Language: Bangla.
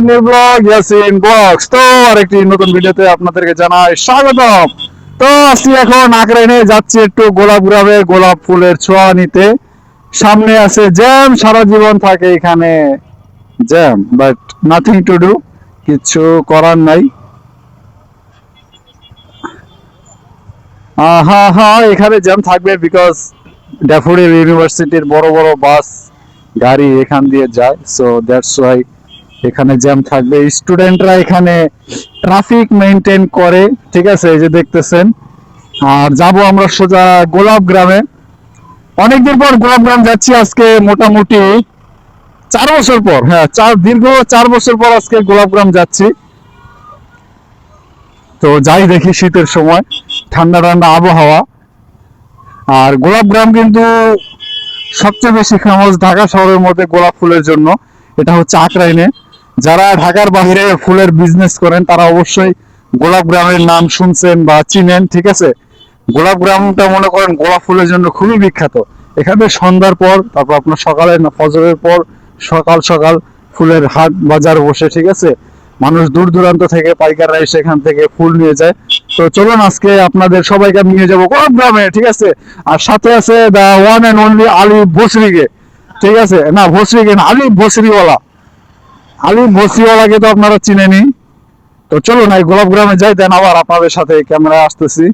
New blog Yasin blogs. তো আরেকটি নতুন ভিডিওতে আপনাদেরকে জানাই স্বাগতম। তো আজকে এখন আকরাইনে যাচ্ছি একটু গোলাপ গ্রামে গোলাপ ফুলের ছোঁয়া নিতে। সামনে আছে জ্যাম, সারা জীবন থাকে এখানে jam, but nothing to do, কিছু করার নাই। হ্যাঁ হ্যাঁ, এখানে জ্যাম থাকবে বিকজ ড্যাফোডিল ইউনিভার্সিটির বড় বড় বাস গাড়ি এখান দিয়ে যায়, সো দ্যাটস ওয়াই এখানে জ্যাম থাকবে। স্টুডেন্টরা এখানে ট্রাফিক মেনটেন করে, ঠিক আছে, এই যে দেখতেছেন। আর যাব আমরা সোজা গোলাপ গ্রামে। অনেকদিন পর গোলাপ গ্রাম যাচ্ছি আজকে, মোটামুটি 4 বছর পর, হ্যাঁ দীর্ঘ 4 বছর পর আজকে গোলাপ গ্রাম যাচ্ছি। তো যাই দেখি, শীতের সময় ঠান্ডা ঠান্ডা আবহাওয়া। আর গোলাপ গ্রাম কিন্তু সবচেয়ে বেশি ফেমাস ঢাকা শহরের মধ্যে গোলাপ ফুলের জন্য। এটা হচ্ছে আকরাইনে। যারা ঢাকার বাইরে ফুলের বিজনেস করেন তারা অবশ্যই গোলাপ গ্রামের নাম শুনছেন বা চিনেন, ঠিক আছে। গোলাপ গ্রামটা মনে করেন গোলাপ ফুলের জন্য খুবই বিখ্যাত। এখানে সন্ধ্যার পর, তারপর আপনার সকালে ফজরের পর সকাল সকাল ফুলের হাট বাজার বসে, ঠিক আছে। মানুষ দূর দূরান্ত থেকে পাইকাররা এসে এখান থেকে ফুল নিয়ে যায়। তো চলুন আজকে আপনাদের সবাইকে নিয়ে যাবো গোলাপ গ্রামে, ঠিক আছে। আর সাথে আছে the one and only Ali ভোসরিকে, ঠিক আছে। না ভোসরিকে না, আলী ভোসরিওয়ালা। আলী ভোসরিওয়ালাকে তো আপনারা চিনেনি। তো চলুন এই গোলাপ গ্রামে যাই, দেন আবার আপনাদের সাথে ক্যামেরা আসতেছি।